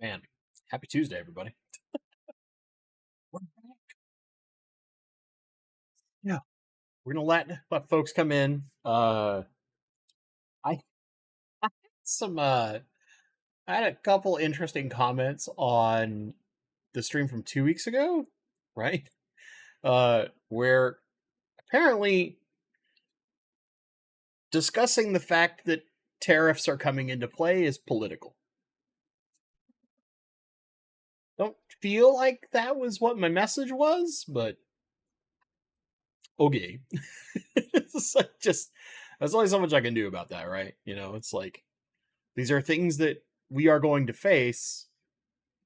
Man, happy Tuesday, everybody. We're back. Yeah, we're gonna let folks come in. I, I had some I had a couple interesting comments on the stream from 2 weeks ago, right? Where apparently discussing the fact that tariffs are coming into play is political. Don't feel like that was what my message was, but okay. It's like just there's only so much I can do about that, right? It's like these are things that we are going to face.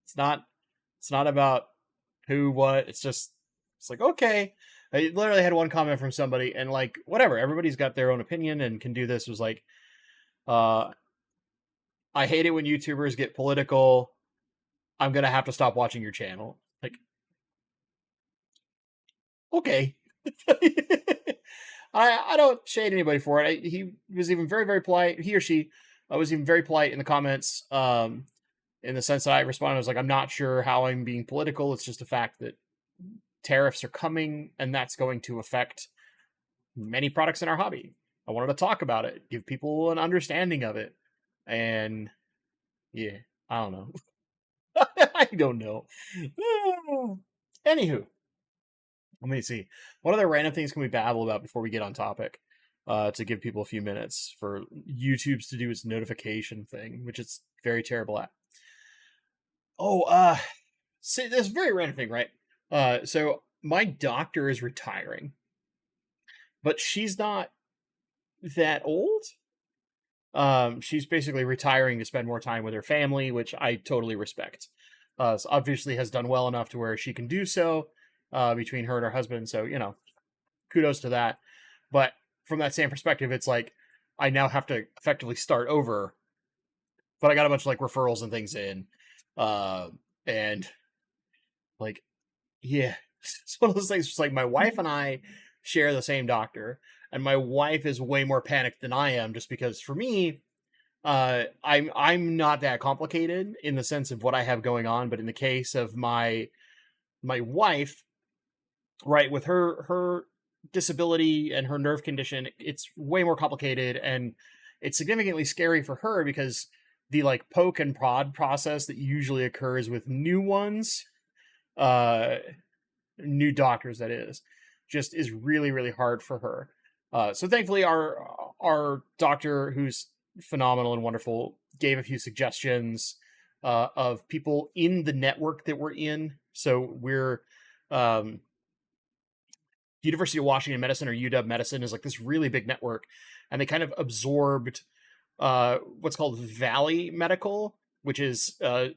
It's not about who, what. It's like, okay. I literally had one comment from somebody, and like, whatever, everybody's got their own opinion and can do this. It was like, uh I hate it when YouTubers get political. I'm gonna have to stop watching your channel. Like, okay. I don't shade anybody for it. He was even very, very polite. He or she was even very polite in the comments. In the sense that I responded, I was like, I'm not sure how I'm being political. It's just a fact that tariffs are coming, and that's going to affect many products in our hobby. I wanted to talk about it, give people an understanding of it, and yeah, I don't know. I don't know. Anywho, let me see. What other random things can we babble about before we get on topic? To give people a few minutes for YouTube's to do its notification thing, which it's very terrible at. Oh, see, this very random thing, right? So my doctor is retiring, but she's not that old. She's basically retiring to spend more time with her family, which I totally respect. So obviously has done well enough to where she can do so, between her and her husband. So, kudos to that. But from that same perspective, it's like, I now have to effectively start over, but I got a bunch of like referrals and things in. And like, yeah, it's one of those things. It's like my wife and I share the same doctor, and my wife is way more panicked than I am, just because for me, I'm not that complicated in the sense of what I have going on, but in the case of my wife, right, with her disability and her nerve condition, it's way more complicated, and it's significantly scary for her because the like poke and prod process that usually occurs with new ones, new doctors, that is, just is really, really hard for her. So thankfully our doctor, who's phenomenal and wonderful, gave a few suggestions of people in the network that we're in. So we're University of Washington Medicine, or UW Medicine, is like this really big network, and they kind of absorbed what's called Valley Medical, which is a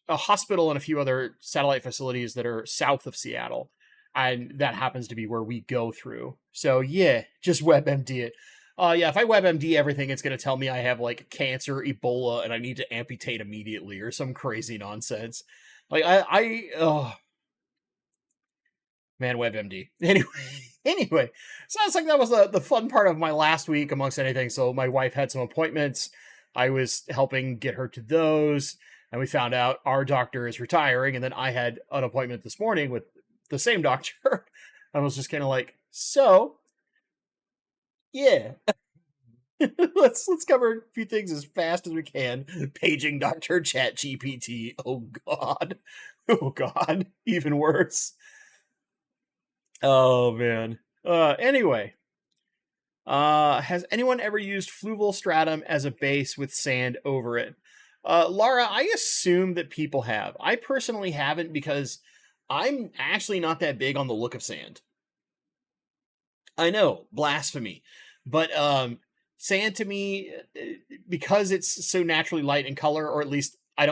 hospital and a few other satellite facilities that are south of Seattle, and that happens to be where we go through. So yeah, just WebMD it. Yeah, if I WebMD everything, it's going to tell me I have like cancer, Ebola, and I need to amputate immediately, or some crazy nonsense. Like oh man, WebMD. Anyway, sounds like that was the fun part of my last week amongst anything. So my wife had some appointments. I was helping get her to those, and we found out our doctor is retiring. And then I had an appointment this morning with the same doctor. I was just kind of like, so yeah, let's cover a few things as fast as we can. Paging Dr. Chat GPT. Oh God. Oh God. Even worse. Oh man. Anyway. Has anyone ever used fluval stratum as a base with sand over it? Laura, I assume that people have. I personally haven't, because I'm actually not that big on the look of sand. I know, blasphemy. But sand to me, because it's so naturally light in color, or at least I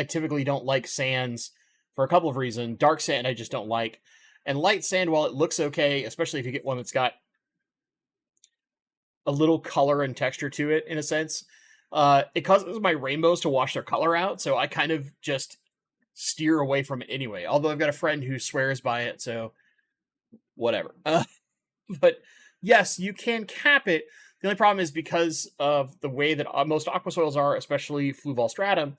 typically don't like sands for a couple of reasons. Dark sand I just don't like. And light sand, while it looks okay, especially if you get one that's got a little color and texture to it, in a sense, it causes my rainbows to wash their color out, so I kind of just steer away from it anyway. Although I've got a friend who swears by it, so whatever. But yes, you can cap it. The only problem is, because of the way that most aqua soils are, especially fluval stratum,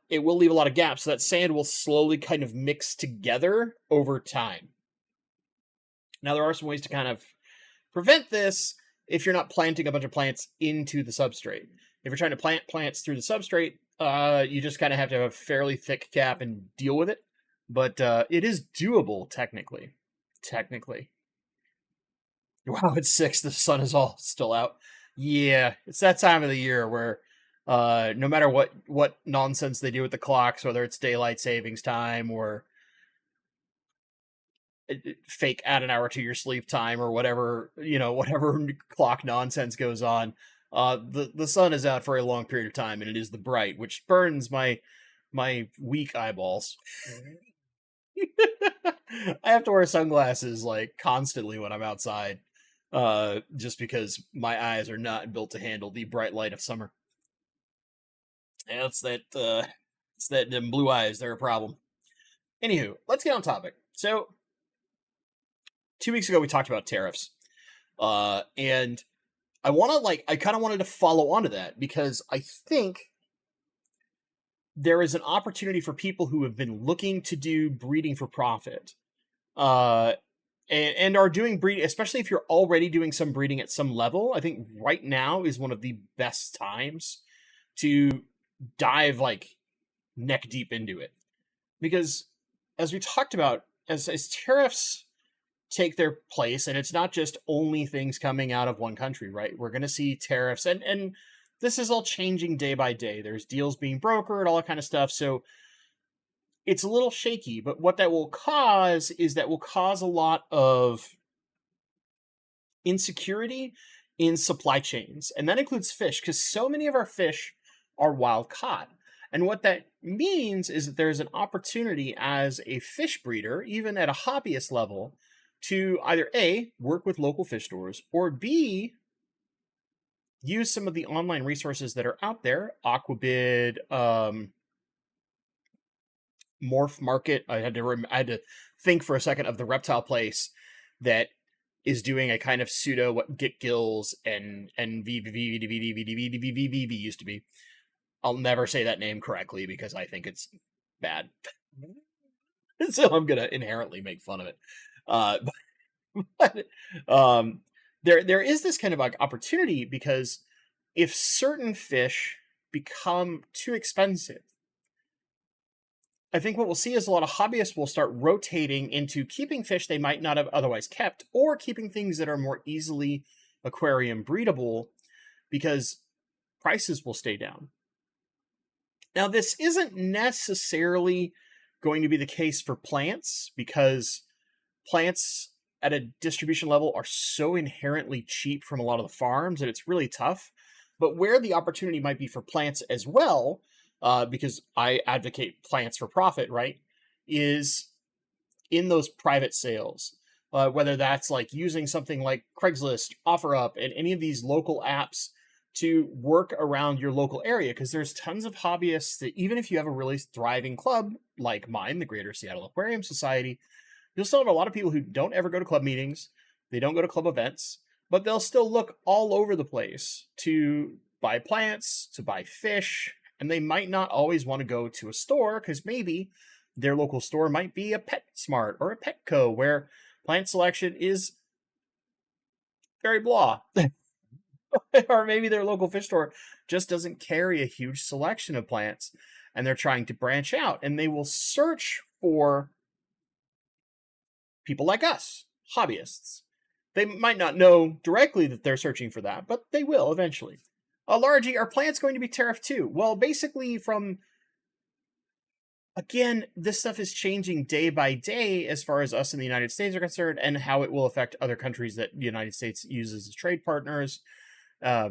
it will leave a lot of gaps. So that sand will slowly kind of mix together over time. Now, there are some ways to kind of prevent this if you're not planting a bunch of plants into the substrate. If you're trying to plant plants through the substrate, you just kind of have to have a fairly thick cap and deal with it. But it is doable, technically. Technically. Wow, it's 6. The sun is all still out. Yeah, it's that time of the year where no matter what nonsense they do with the clocks, whether it's daylight savings time or fake add an hour to your sleep time or whatever, whatever clock nonsense goes on, the sun is out for a long period of time, and it is the bright, which burns my weak eyeballs. I have to wear sunglasses like constantly when I'm outside, just because my eyes are not built to handle the bright light of summer. Yeah, it's that them blue eyes, they're a problem. Anywho, let's get on topic. So 2 weeks ago we talked about tariffs, and I kind of wanted to follow on to that because I think there is an opportunity for people who have been looking to do breeding for profit, uh, and are doing breeding, especially if you're already doing some breeding at some level. I think right now is one of the best times to dive like neck deep into it, because as we talked about, as tariffs take their place, and it's not just only things coming out of one country, right? We're going to see tariffs, and this is all changing day by day. There's deals being brokered, all that kind of stuff. So it's a little shaky, but what that will cause is that will cause a lot of insecurity in supply chains. And that includes fish, because so many of our fish are wild caught. And what that means is that there's an opportunity as a fish breeder, even at a hobbyist level, to either A, work with local fish stores, or B, use some of the online resources that are out there, Aquabid, Morph Market. I had to think for a second of the reptile place that is doing a kind of pseudo what Get Gills and VVVVVVVVVVV used to be. I'll never say that name correctly because I think it's bad. So I'm gonna inherently make fun of it. But there is this kind of like opportunity, because if certain fish become too expensive, I think what we'll see is a lot of hobbyists will start rotating into keeping fish they might not have otherwise kept, or keeping things that are more easily aquarium breedable, because prices will stay down. Now, this isn't necessarily going to be the case for plants, because plants at a distribution level are so inherently cheap from a lot of the farms that it's really tough. But where the opportunity might be for plants as well, because I advocate plants for profit, right, is in those private sales. Whether that's like using something like Craigslist, OfferUp, and any of these local apps to work around your local area, because there's tons of hobbyists that, even if you have a really thriving club like mine, the Greater Seattle Aquarium Society, you'll still have a lot of people who don't ever go to club meetings, they don't go to club events, but they'll still look all over the place to buy plants, to buy fish, and they might not always want to go to a store, because maybe their local store might be a PetSmart or a Petco, where plant selection is very blah. Or maybe their local fish store just doesn't carry a huge selection of plants, and they're trying to branch out, and they will search for people like us, hobbyists. They might not know directly that they're searching for that, but they will eventually. Largy, are plants going to be tariffed too? Well, basically again, this stuff is changing day by day as far as us in the United States are concerned, and how it will affect other countries that the United States uses as trade partners,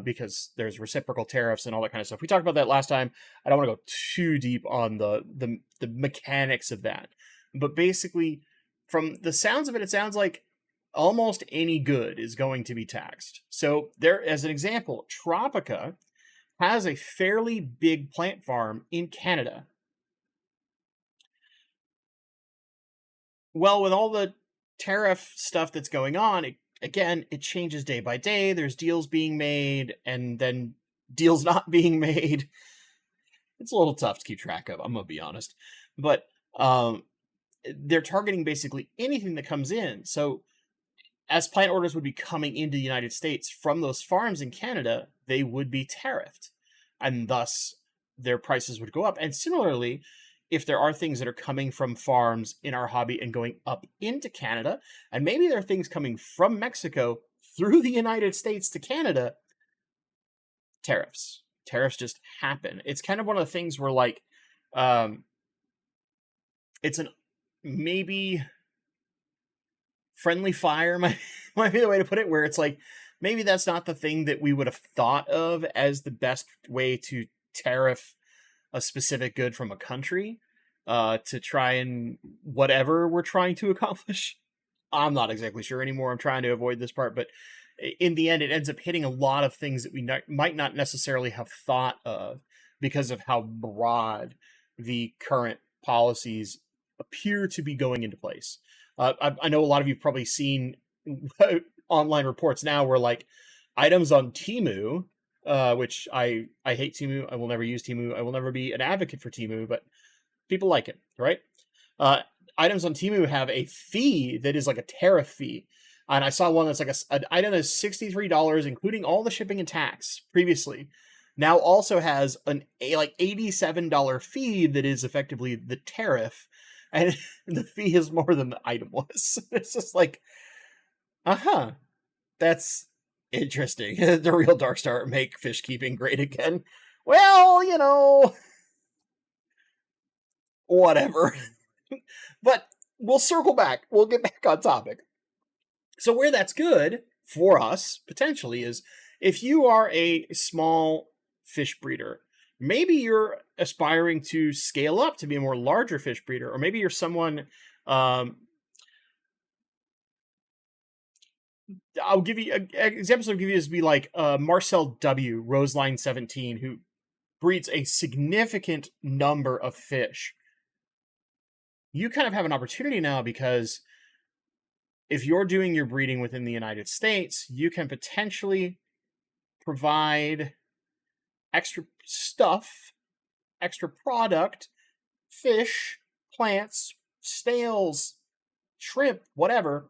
because there's reciprocal tariffs and all that kind of stuff. We talked about that last time. I don't want to go too deep on the mechanics of that. But basically, from the sounds of it, it sounds like almost any good is going to be taxed. So there, as an example, Tropica has a fairly big plant farm in Canada. Well, with all the tariff stuff that's going on, it changes day by day. There's deals being made and then deals not being made. It's a little tough to keep track of. I'm gonna be honest, but um, they're targeting basically anything that comes in. So as plant orders would be coming into the United States from those farms in Canada, they would be tariffed, and thus their prices would go up. And similarly, if there are things that are coming from farms in our hobby and going up into Canada, and maybe there are things coming from Mexico through the United States to Canada, tariffs. Tariffs just happen. It's kind of one of the things where like um it's an maybe friendly fire might be the way to put it, where it's like maybe that's not the thing that we would have thought of as the best way to tariff a specific good from a country to try and whatever we're trying to accomplish. I'm not exactly sure anymore. I'm trying to avoid this part, but in the end, it ends up hitting a lot of things that we might not necessarily have thought of because of how broad the current policies appear to be going into place. I know a lot of you've probably seen online reports now where like items on Temu, which I hate Temu. I will never use Temu. I will never be an advocate for Temu, but people like it, right? Uh, Items on Temu have a fee that is like a tariff fee. And I saw one that's like an item that's $63, including all the shipping and tax previously. Now also has a like $87 fee that is effectively the tariff. And the fee is more than the item was. It's just like, uh-huh, that's interesting. The real Dark Star make fish keeping great again. Well, whatever. But we'll circle back. We'll get back on topic. So where that's good for us, potentially, is if you are a small fish breeder, maybe you're aspiring to scale up to be a more larger fish breeder, or maybe you're someone, I'll give you examples I'll give you is be like Marcel W, Roseline 17, who breeds a significant number of fish. You kind of have an opportunity now because if you're doing your breeding within the United States, you can potentially provide extra stuff, extra product, fish, plants, snails, shrimp, whatever,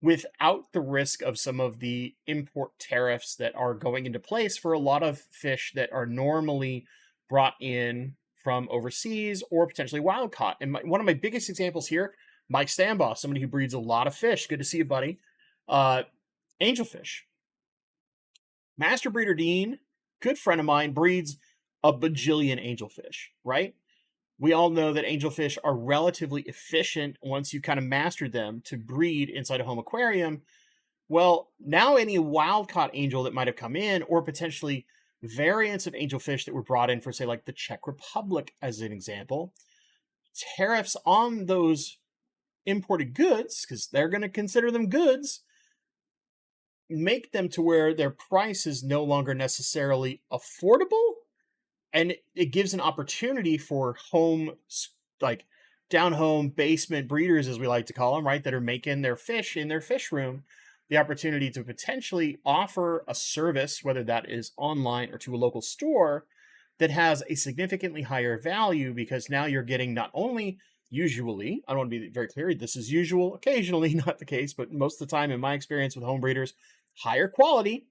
without the risk of some of the import tariffs that are going into place for a lot of fish that are normally brought in from overseas or potentially wild caught. And one of my biggest examples here, Mike Stambaugh, somebody who breeds a lot of fish. Good to see you, buddy. Angelfish. Master Breeder Dean, good friend of mine, breeds a bajillion angelfish, right? We all know that angelfish are relatively efficient once you kind of master them to breed inside a home aquarium. Well, now any wild-caught angel that might have come in, or potentially variants of angelfish that were brought in for, say, like the Czech Republic as an example, tariffs on those imported goods, because they're going to consider them goods, make them to where their price is no longer necessarily affordable, and it gives an opportunity for home, like down home basement breeders, as we like to call them, right, that are making their fish in their fish room, the opportunity to potentially offer a service, whether that is online or to a local store, that has a significantly higher value, because now you're getting not only usually, I want to be very clear, this is usual, occasionally not the case, but most of the time in my experience with home breeders, higher quality,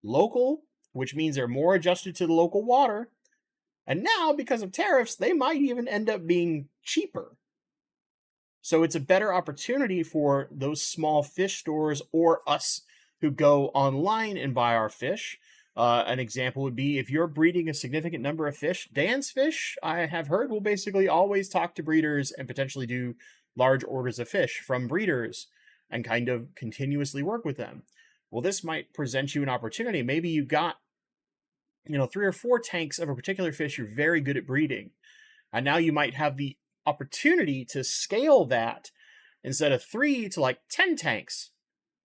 local, which means they're more adjusted to the local water. And now, because of tariffs, they might even end up being cheaper. So it's a better opportunity for those small fish stores or us who go online and buy our fish. An example would be if you're breeding a significant number of fish, Dan's Fish, I have heard, will basically always talk to breeders and potentially do large orders of fish from breeders and kind of continuously work with them. Well, this might present you an opportunity. Maybe you got 3 or 4 tanks of a particular fish you're very good at breeding. And now you might have the opportunity to scale that instead of 3 to like 10 tanks,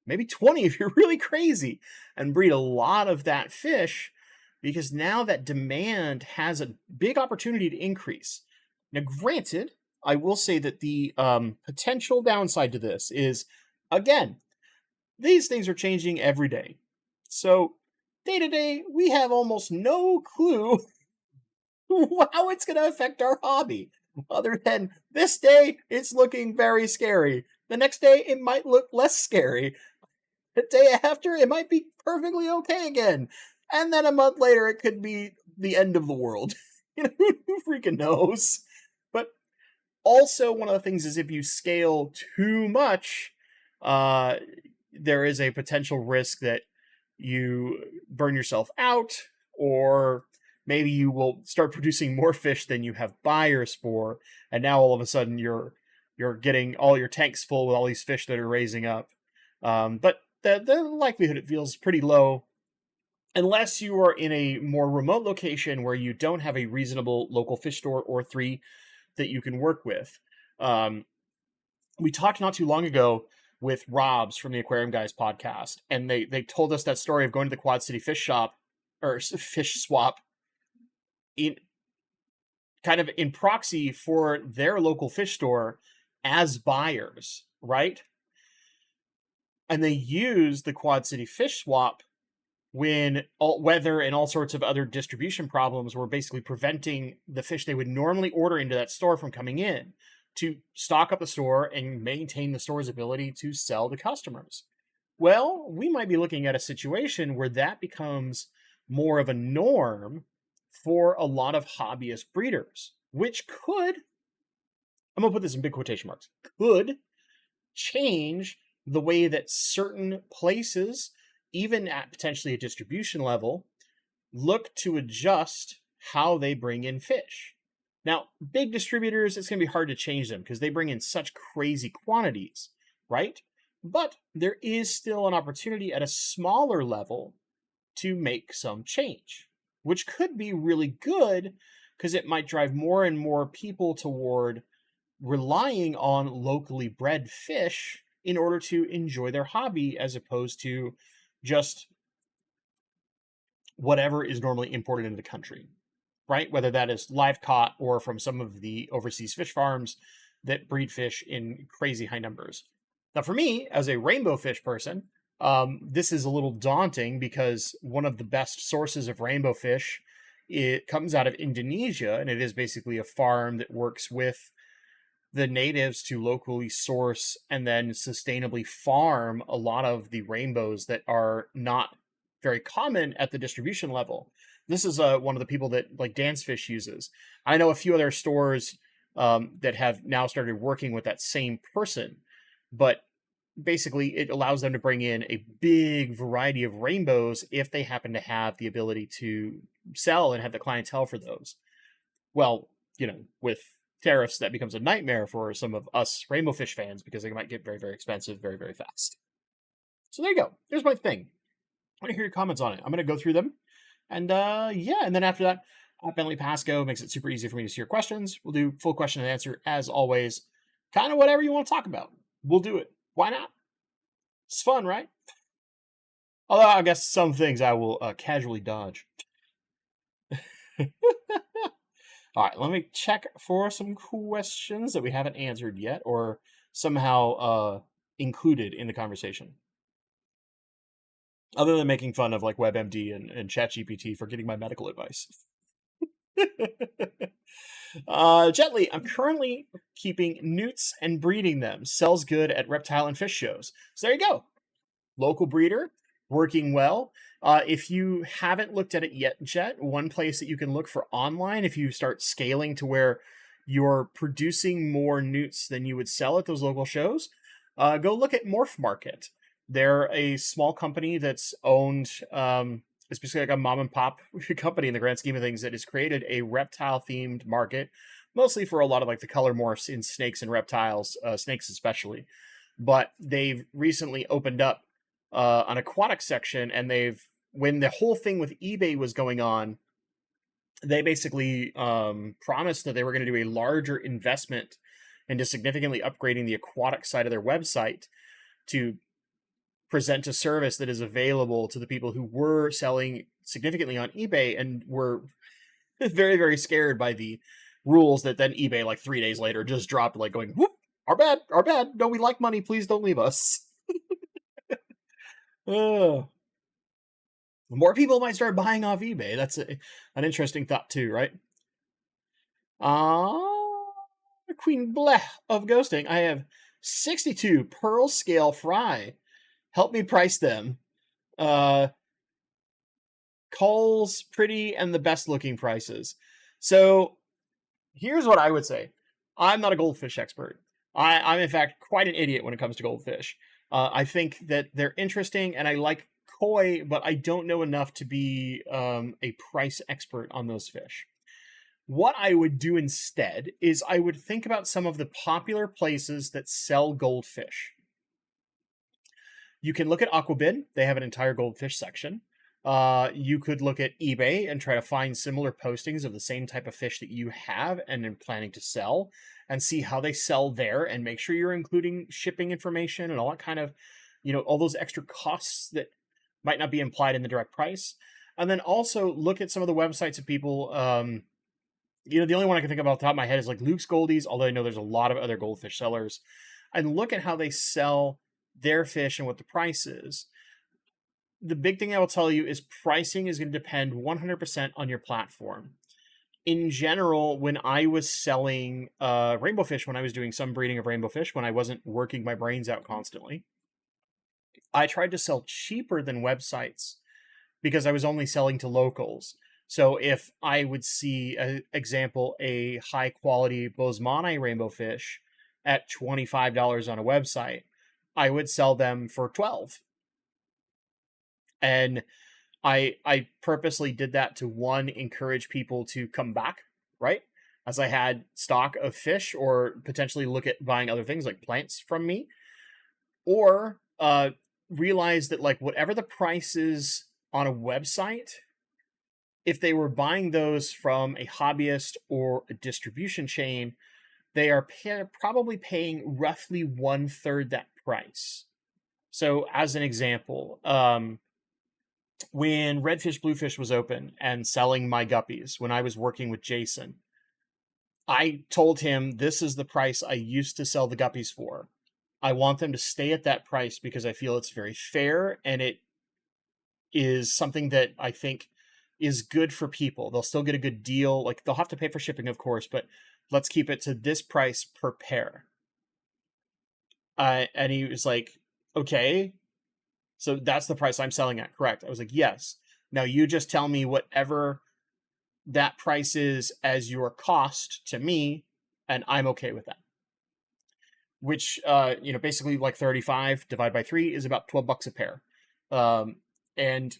maybe 20 if you're really crazy, and breed a lot of that fish, because now that demand has a big opportunity to increase. Now, granted, I will say that the potential downside to this is, again, these things are changing every day. So day to day, we have almost no clue how it's going to affect our hobby. Other than this day, it's looking very scary. The next day, it might look less scary. The day after, it might be perfectly okay again. And then a month later, it could be the end of the world. Who freaking knows? But also, one of the things is if you scale too much, uh, there is a potential risk that you burn yourself out, or maybe you will start producing more fish than you have buyers for, and now all of a sudden you're getting all your tanks full with all these fish that are raising up. But the likelihood it feels pretty low unless you are in a more remote location where you don't have a reasonable local fish store or three that you can work with. Um, we talked not too long ago with Rob's from the Aquarium Guys podcast, and they told us that story of going to the Quad City Fish Shop or Fish Swap in kind of in proxy for their local fish store as buyers, right? And they used the Quad City Fish Swap when all weather and all sorts of other distribution problems were basically preventing the fish they would normally order into that store from coming in, to stock up the store and maintain the store's ability to sell to customers. Well, we might be looking at a situation where that becomes more of a norm for a lot of hobbyist breeders, which could, I'm going to put this in big quotation marks, could change the way that certain places, even at potentially a distribution level, look to adjust how they bring in fish. Now, big distributors, it's going to be hard to change them because they bring in such crazy quantities, right? But there is still an opportunity at a smaller level to make some change, which could be really good because it might drive more and more people toward relying on locally bred fish in order to enjoy their hobby as opposed to just whatever is normally imported into the country, right? Whether that is live caught or from some of the overseas fish farms that breed fish in crazy high numbers. Now, for me, as a rainbow fish person, this is a little daunting because one of the best sources of rainbow fish, it comes out of Indonesia, and it is basically a farm that works with the natives to locally source and then sustainably farm a lot of the rainbows that are not very common at the distribution level. This is one of the people that like Dance Fish uses. I know a few other stores that have now started working with that same person, but basically it allows them to bring in a big variety of rainbows if they happen to have the ability to sell and have the clientele for those. Well, with tariffs, that becomes a nightmare for some of us rainbow fish fans because they might get very, very expensive very, very fast. So there you go. There's my thing. I want to hear your comments on it. I'm going to go through them. And and then after that, Bentley Pasco makes it super easy for me to see your questions. We'll do full question and answer as always. Kind of whatever you want to talk about. We'll do it. Why not? It's fun, right? Although I guess some things I will casually dodge. All right, let me check for some questions that we haven't answered yet or somehow included in the conversation. Other than making fun of like WebMD and ChatGPT for getting my medical advice. Gently, I'm currently keeping newts and breeding them. Sells good at reptile and fish shows. So there you go. Local breeder, working well. If you haven't looked at it yet, Jet, one place that you can look for online, if you start scaling to where you're producing more newts than you would sell at those local shows, go look at Morph Market. They're a small company that's owned, it's basically like a mom and pop company in the grand scheme of things that has created a reptile themed market, mostly for a lot of like the color morphs in snakes and reptiles, snakes especially. But they've recently opened up an aquatic section, and when the whole thing with eBay was going on, they basically promised that they were going to do a larger investment into significantly upgrading the aquatic side of their website to present a service that is available to the people who were selling significantly on eBay and were very, very scared by the rules that then eBay, like 3 days later, just dropped, like going, whoop, our bad, our bad. No, we like money. Please don't leave us. More people might start buying off eBay. That's an interesting thought too, right? Ah, Queen Bleh of ghosting. I have 62 pearl scale fry. Help me price them. Uh, Cole's pretty and the best looking prices. So here's what I would say. I'm not a goldfish expert. I'm in fact quite an idiot when it comes to goldfish. I think that they're interesting and I like koi, but I don't know enough to be a price expert on those fish. What I would do instead is I would think about some of the popular places that sell goldfish. You can look at Aquabid. They have an entire goldfish section. You could look at eBay and try to find similar postings of the same type of fish that you have and are planning to sell and see how they sell there and make sure you're including shipping information and all that kind of, all those extra costs that might not be implied in the direct price. And then also look at some of the websites of people. The only one I can think of off the top of my head is like Luke's Goldies, although I know there's a lot of other goldfish sellers. And look at how they sell their fish and what the price is. The big thing I will tell you is pricing is going to depend 100% on your platform. In general, when I was selling rainbow fish, when I was doing some breeding of rainbow fish, when I wasn't working my brains out constantly, I tried to sell cheaper than websites because I was only selling to locals. So if I would see, example, a high quality Bosemani rainbow fish at $25 on a website, I would sell them for 12. And I purposely did that to, one, encourage people to come back, right? As I had stock of fish or potentially look at buying other things like plants from me, or realize that like whatever the price is on a website, if they were buying those from a hobbyist or a distribution chain, they are probably paying roughly 1/3 that price. So as an example, when Redfish Bluefish was open and selling my guppies, when I was working with Jason, I told him this is the price I used to sell the guppies for. I want them to stay at that price because I feel it's very fair and it is something that I think is good for people. They'll still get a good deal. Like they'll have to pay for shipping, of course, but let's keep it to this price per pair. And he was like, okay, so that's the price I'm selling at, correct? I was like, yes. Now you just tell me whatever that price is as your cost to me, and I'm okay with that. Which, basically like 35 divided by 3 is about $12 a pair. And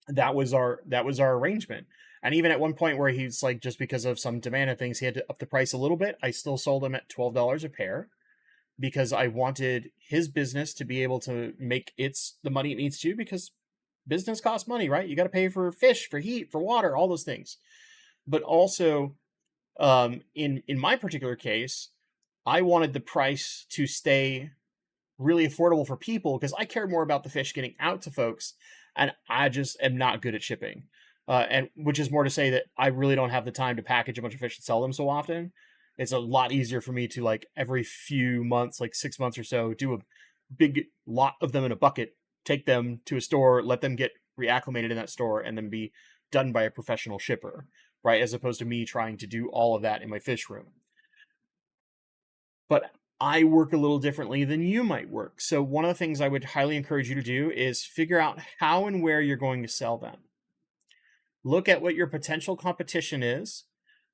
that was our arrangement. And even at one point where he's like, just because of some demand and things, he had to up the price a little bit. I still sold him at $12 a pair because I wanted his business to be able to make the money it needs to, because business costs money, right? You got to pay for fish, for heat, for water, all those things. But also, in my particular case, I wanted the price to stay really affordable for people because I care more about the fish getting out to folks, and I just am not good at shipping. And which is more to say that I really don't have the time to package a bunch of fish and sell them so often. It's a lot easier for me to, like, every few months, like 6 months or so, do a big lot of them in a bucket, take them to a store, let them get reacclimated in that store, and then be done by a professional shipper, right? As opposed to me trying to do all of that in my fish room. But I work a little differently than you might work. So one of the things I would highly encourage you to do is figure out how and where you're going to sell them. Look at what your potential competition is,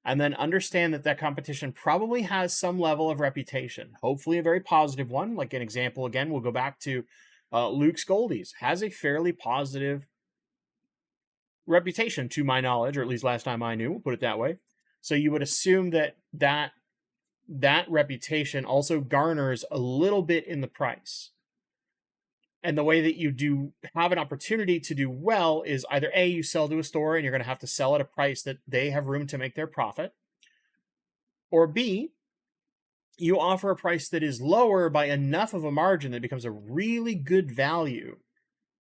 and then understand that that competition probably has some level of reputation, hopefully a very positive one. Like an example, again, we'll go back to Luke's Goldies, has a fairly positive reputation to my knowledge, or at least last time I knew, we'll put it that way. So you would assume that reputation also garners a little bit in the price. And the way that you do have an opportunity to do well is either A, you sell to a store and you're going to have to sell at a price that they have room to make their profit, or B, you offer a price that is lower by enough of a margin that it becomes a really good value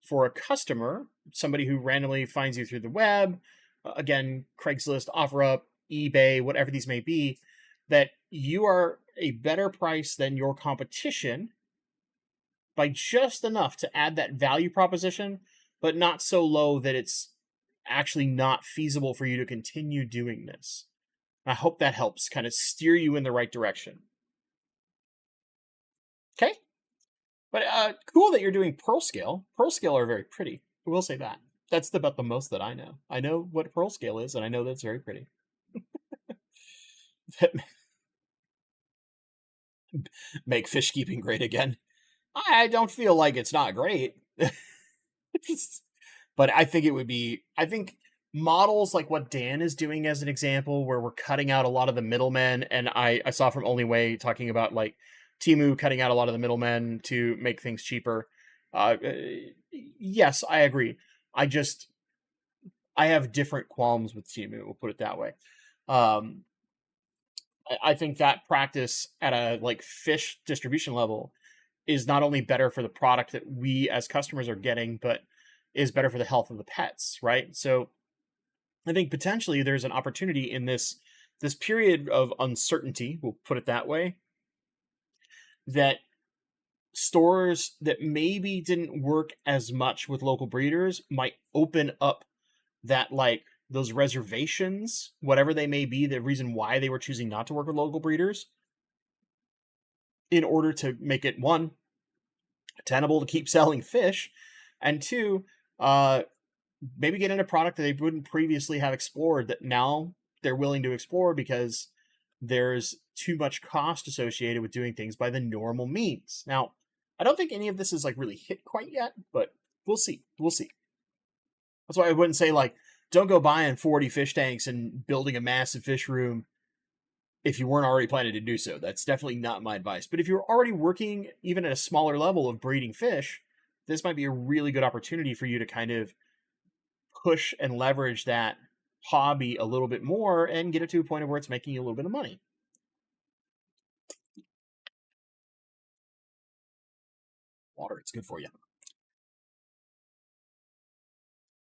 for a customer, somebody who randomly finds you through the web, again, Craigslist, OfferUp, eBay, whatever these may be, that you are a better price than your competition by just enough to add that value proposition, but not so low that it's actually not feasible for you to continue doing this. I hope that helps kind of steer you in the right direction. Okay? But cool that you're doing pearl scale. Pearl scale are very pretty. I will say that. That's about the most that I know. I know what pearl scale is, and I know that's very pretty. Make fish keeping great again. I don't feel like it's not great. But I think it would be, I think models like what Dan is doing as an example, where we're cutting out a lot of the middlemen, and I saw from Only Way talking about like Timu cutting out a lot of the middlemen to make things cheaper. Yes, I agree. I have different qualms with Timu, we'll put it that way. I think that practice at a like fish distribution level is not only better for the product that we as customers are getting, but is better for the health of the pets, right? So I think potentially there's an opportunity in this period of uncertainty, we'll put it that way, that stores that maybe didn't work as much with local breeders might open up that like those reservations, whatever they may be, the reason why they were choosing not to work with local breeders, in order to make it one, tenable to keep selling fish, and two, maybe get in a product that they wouldn't previously have explored that now they're willing to explore because there's too much cost associated with doing things by the normal means. Now, I don't think any of this is like really hit quite yet, but we'll see. We'll see. That's why I wouldn't say like, don't go buying 40 fish tanks and building a massive fish room if you weren't already planning to do so. That's definitely not my advice. But if you're already working even at a smaller level of breeding fish, this might be a really good opportunity for you to kind of push and leverage that hobby a little bit more and get it to a point of where it's making you a little bit of money. Water, it's good for you.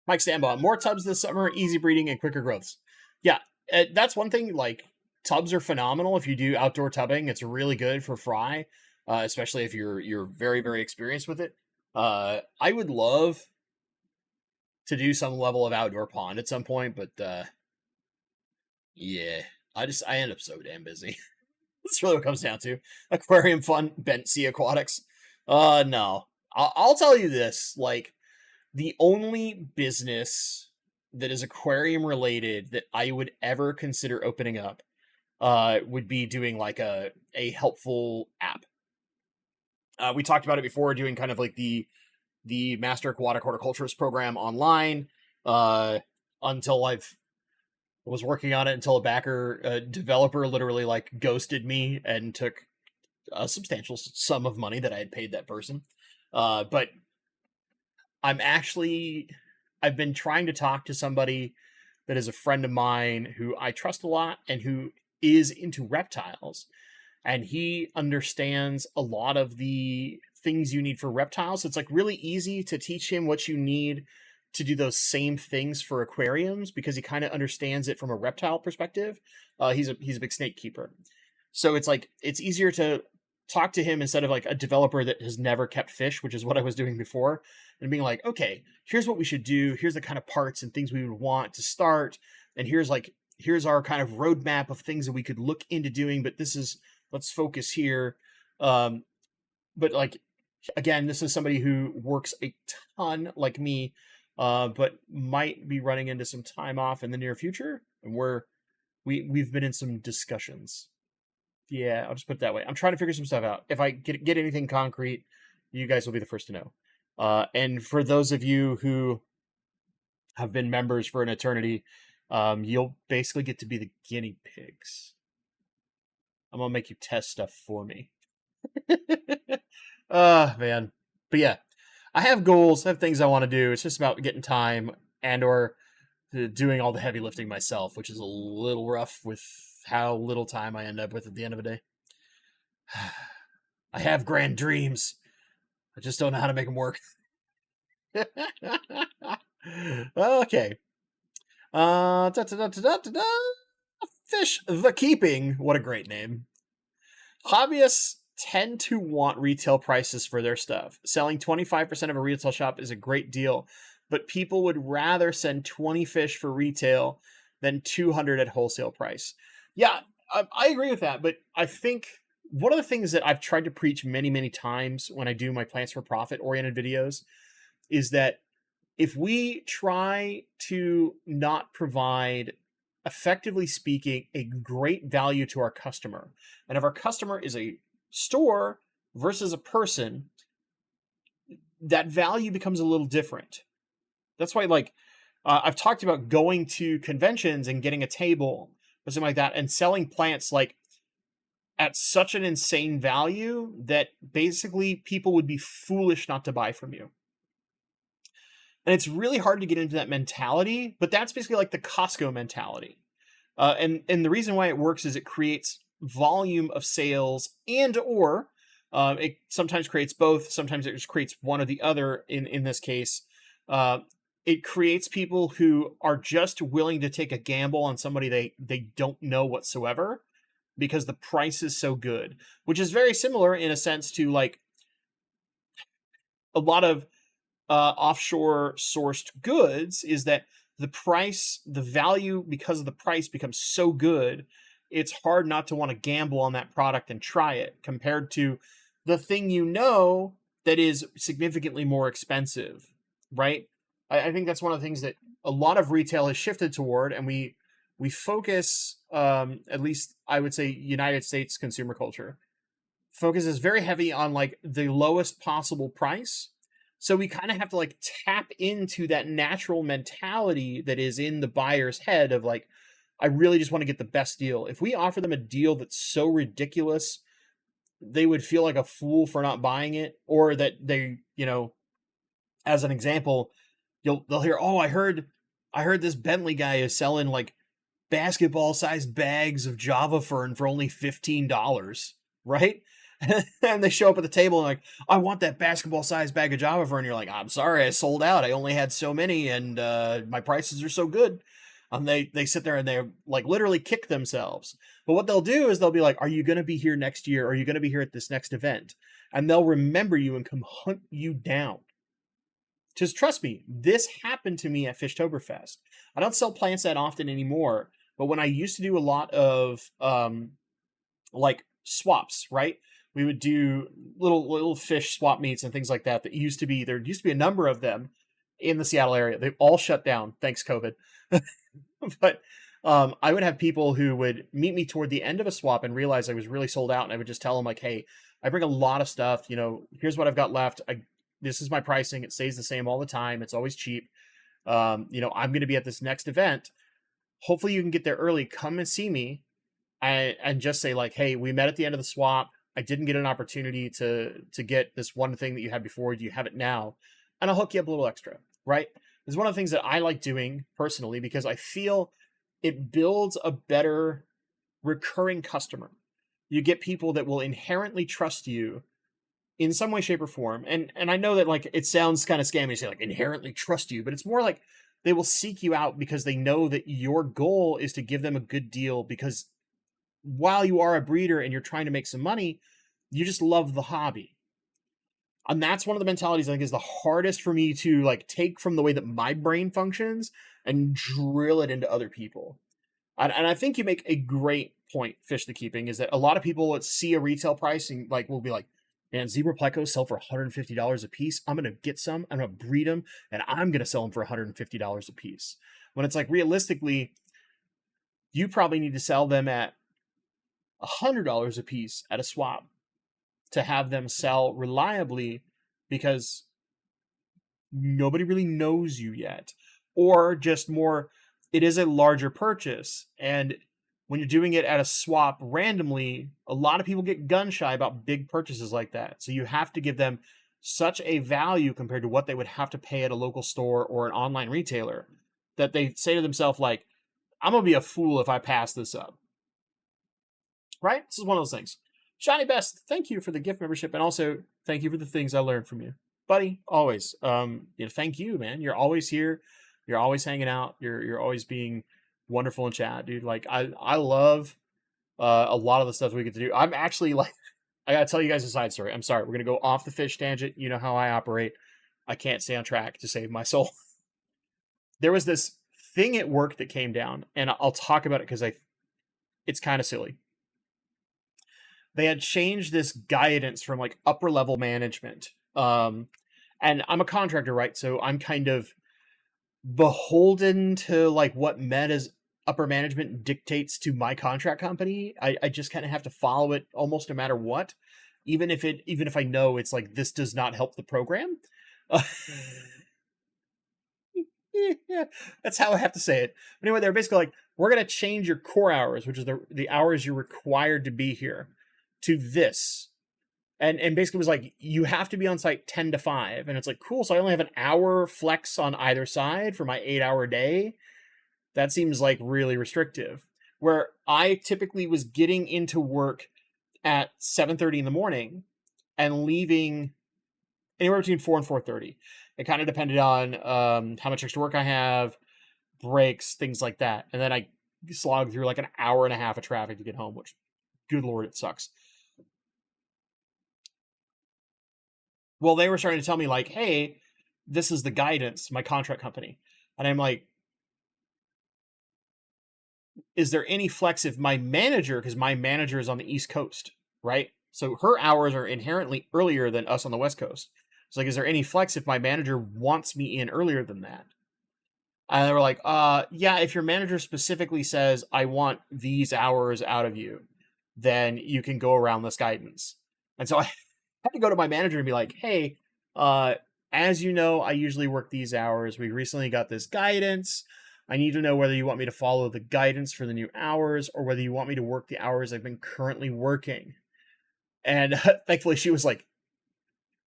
Mike Stambaugh, more tubs this summer, easy breeding and quicker growths. Yeah, that's one thing. Like, tubs are phenomenal if you do outdoor tubbing. It's really good for fry, especially if you're very, very experienced with it. I would love to do some level of outdoor pond at some point, but yeah, I end up so damn busy. That's really what it comes down to. Aquarium fun, bent sea aquatics. No. I'll tell you this, like, the only business that is aquarium related that I would ever consider opening up would be doing like a helpful app. We talked about it before, doing kind of like the Master Aquatic Horticulturist program online, until I was working on it until a developer literally like ghosted me and took a substantial sum of money that I had paid that person. But I've been trying to talk to somebody that is a friend of mine who I trust a lot and who is into reptiles. And he understands a lot of the things you need for reptiles. It's like really easy to teach him what you need to do those same things for aquariums because he kind of understands it from a reptile perspective. He's a big snake keeper. So it's like, it's easier to talk to him instead of like a developer that has never kept fish, which is what I was doing before, and being like, okay, here's what we should do. Here's the kind of parts and things we would want to start. And here's our kind of roadmap of things that we could look into doing, but let's focus here. But like, again, this is somebody who works a ton like me, but might be running into some time off in the near future. And we've been in some discussions. Yeah, I'll just put it that way. I'm trying to figure some stuff out. If I get anything concrete, you guys will be the first to know. And for those of you who have been members for an eternity, you'll basically get to be the guinea pigs. I'm gonna make you test stuff for me. Man. But yeah, I have goals, I have things I want to do. It's just about getting time and or doing all the heavy lifting myself, which is a little rough with how little time I end up with at the end of the day. I have grand dreams. I just don't know how to make them work. Okay. Fish the Keeping. What a great name. Hobbyists tend to want retail prices for their stuff. Selling 25% of a retail shop is a great deal, but people would rather send 20 fish for retail than 200 at wholesale price. Yeah, I agree with that, but I think one of the things that I've tried to preach many, many times when I do my plants for profit oriented videos is that if we try to not provide, effectively speaking, a great value to our customer, and if our customer is a store versus a person, that value becomes a little different. That's why, like, I've talked about going to conventions and getting a table or something like that and selling plants like at such an insane value that basically people would be foolish not to buy from you. And it's really hard to get into that mentality, but that's basically like the Costco mentality. And the reason why it works is it creates volume of sales, and or it sometimes creates both. Sometimes it just creates one or the other. In this case, uh, it creates people who are just willing to take a gamble on somebody they don't know whatsoever because the price is so good, which is very similar in a sense to like a lot of offshore sourced goods is that the price, the value because of the price becomes so good, it's hard not to want to gamble on that product and try it compared to the thing you know that is significantly more expensive, right? I think that's one of the things that a lot of retail has shifted toward, and we focus, at least I would say, United States consumer culture focuses very heavy on like the lowest possible price. So we kind of have to like tap into that natural mentality that is in the buyer's head of like, I really just want to get the best deal. If we offer them a deal that's so ridiculous, they would feel like a fool for not buying it, or that they, as an example, they'll hear, oh, I heard this Bentley guy is selling like basketball sized bags of Java Fern for only $15, right? And they show up at the table and like, I want that basketball sized bag of Java Fern. And you're like, I'm sorry, I sold out. I only had so many, and my prices are so good. They sit there and they like literally kick themselves. But what they'll do is they'll be like, are you going to be here next year? Are you going to be here at this next event? And they'll remember you and come hunt you down. Just trust me, this happened to me at Fishtoberfest. I don't sell plants that often anymore, but when I used to do a lot of like swaps, right? We would do little fish swap meets and things like that. There used to be a number of them in the Seattle area. They've all shut down thanks COVID. But I would have people who would meet me toward the end of a swap and realize I was really sold out, and I would just tell them like, "Hey, I bring a lot of stuff. Here's what I've got left. This is my pricing. It stays the same all the time. It's always cheap. I'm going to be at this next event. Hopefully, you can get there early. Come and see me, and just say like, hey, we met at the end of the swap. I didn't get an opportunity to get this one thing that you had before. Do you have it now? And I'll hook you up a little extra, right? It's one of the things that I like doing personally because I feel it builds a better recurring customer. You get people that will inherently trust you in some way, shape, or form. And I know that like it sounds kind of scammy to say like inherently trust you, but it's more like they will seek you out because they know that your goal is to give them a good deal, because while you are a breeder and you're trying to make some money, you just love the hobby. And that's one of the mentalities I think is the hardest for me to like take from the way that my brain functions and drill it into other people. And I think you make a great point, Fish the Keeping, is that a lot of people see a retail price and like will be like, man, zebra plecos sell for $150 a piece. I'm going to get some, I'm going to breed them, and I'm going to sell them for $150 a piece. When it's like realistically, you probably need to sell them at $100 a piece at a swap to have them sell reliably, because nobody really knows you yet. Or just more, it is a larger purchase. And when you're doing it at a swap randomly, a lot of people get gun shy about big purchases like that. So you have to give them such a value compared to what they would have to pay at a local store or an online retailer that they say to themselves, like, I'm going to be a fool if I pass this up. Right? This is one of those things. Shiny Best, thank you for the gift membership, and also thank you for the things I learned from you, buddy. Always, thank you, man. You're always here. You're always hanging out. You're always being wonderful in chat, dude. Like I love a lot of the stuff we get to do. I'm actually like, I gotta tell you guys a side story. I'm sorry, we're gonna go off the fish tangent. You know how I operate. I can't stay on track to save my soul. There was this thing at work that came down, and I'll talk about it because it's kind of silly. They had changed this guidance from like upper level management. And I'm a contractor, right? So I'm kind of beholden to like what Meta's upper management dictates to my contract company. I just kind of have to follow it almost no matter what, even if I know it's like this does not help the program. Yeah, that's how I have to say it. But anyway, they're basically like, we're gonna change your core hours, which is the hours you're required to be here, to this. And basically was like, you have to be on site 10 to 5. And it's like, cool, so I only have an hour flex on either side for my 8-hour day. That seems like really restrictive. Where I typically was getting into work at 7:30 in the morning and leaving anywhere between 4 and 4:30. It kind of depended on how much extra work I have, breaks, things like that. And then I slog through like an hour and a half of traffic to get home, which, good lord, it sucks. Well, they were starting to tell me like, hey, this is the guidance, my contract company. And I'm like, is there any flex if my manager, because my manager is on the East Coast, right? So her hours are inherently earlier than us on the West Coast. It's like, is there any flex if my manager wants me in earlier than that? And they were like, yeah, if your manager specifically says, I want these hours out of you, then you can go around this guidance. And so I had to go to my manager and be like, hey, as you know, I usually work these hours. We recently got this guidance. I need to know whether you want me to follow the guidance for the new hours or whether you want me to work the hours I've been currently working. And thankfully, she was like,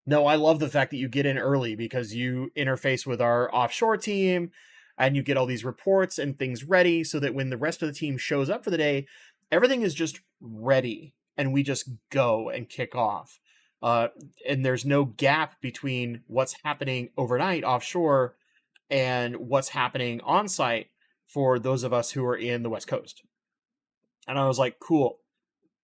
no, I love the fact that you get in early because you interface with our offshore team and you get all these reports and things ready so that when the rest of the team shows up for the day, everything is just ready and we just go and kick off. And there's no gap between what's happening overnight offshore and what's happening on site for those of us who are in the West Coast. And I was like, cool.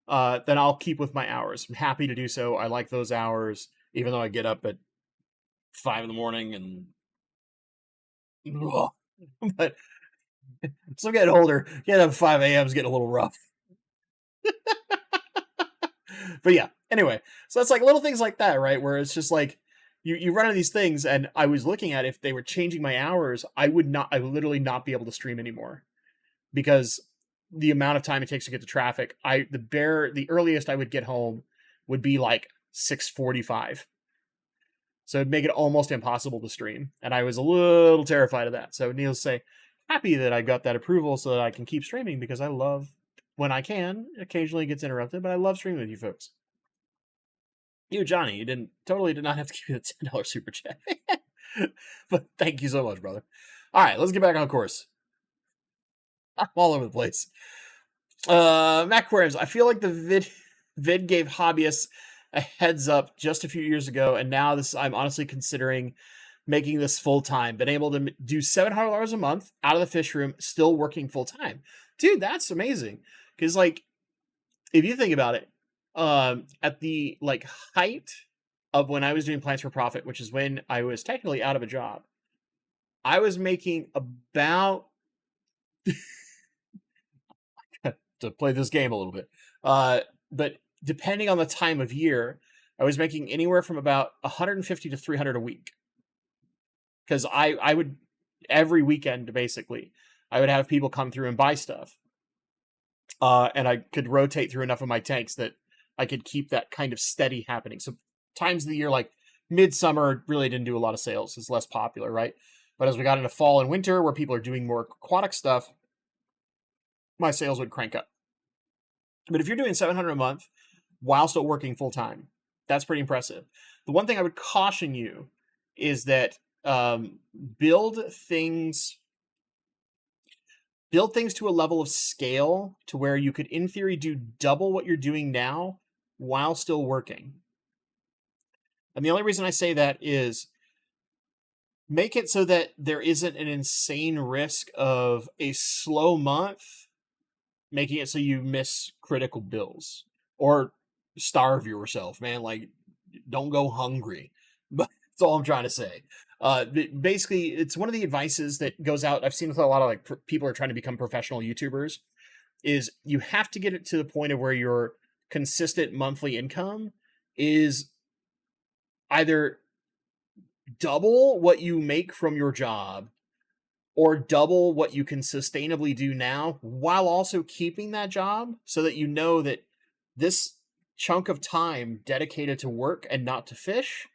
Then I'll keep with my hours. I'm happy to do so. I like those hours, even though I get up at 5 in the morning and. Ugh. But as I'm getting older, getting up at 5 a.m. is getting a little rough. But yeah, anyway, so that's like little things like that, right? Where it's just like you run into these things, and I was looking at if they were changing my hours, I would literally not be able to stream anymore because the amount of time it takes to get to traffic. The earliest I would get home would be like 6:45. So it'd make it almost impossible to stream. And I was a little terrified of that. So needless to say, happy that I got that approval so that I can keep streaming because I love when I can. Occasionally it gets interrupted, but I love streaming with you folks. You, Johnny, you did not have to give me the $10 super chat. But thank you so much, brother. All right, let's get back on course. I'm all over the place. Matt Quarims, I feel like the vid gave hobbyists a heads up just a few years ago, and now I'm honestly considering making this full time. Been able to do $700 a month out of the fish room, still working full time. Dude, that's amazing. Because like, if you think about it, at the like height of when I was doing Plants for Profit, which is when I was technically out of a job, I was making about to play this game a little bit. But depending on the time of year, I was making anywhere from about 150 to 300 a week. Because I would every weekend basically, I would have people come through and buy stuff. And I could rotate through enough of my tanks that I could keep that kind of steady happening. So times of the year, like midsummer, really didn't do a lot of sales. It's less popular, right? But as we got into fall and winter, where people are doing more aquatic stuff, my sales would crank up. But if you're doing $700 a month while still working full time, that's pretty impressive. The one thing I would caution you is that build things to a level of scale to where you could, in theory, do double what you're doing now while still working. And the only reason I say that is make it so that there isn't an insane risk of a slow month making it so you miss critical bills or starve yourself, man. Like, don't go hungry. But that's all I'm trying to say. Basically, it's one of the advices that goes out. I've seen with a lot of like people are trying to become professional YouTubers. is you have to get it to the point of where your consistent monthly income is either double what you make from your job or double what you can sustainably do now while also keeping that job, so that you know that this chunk of time dedicated to work and not to fish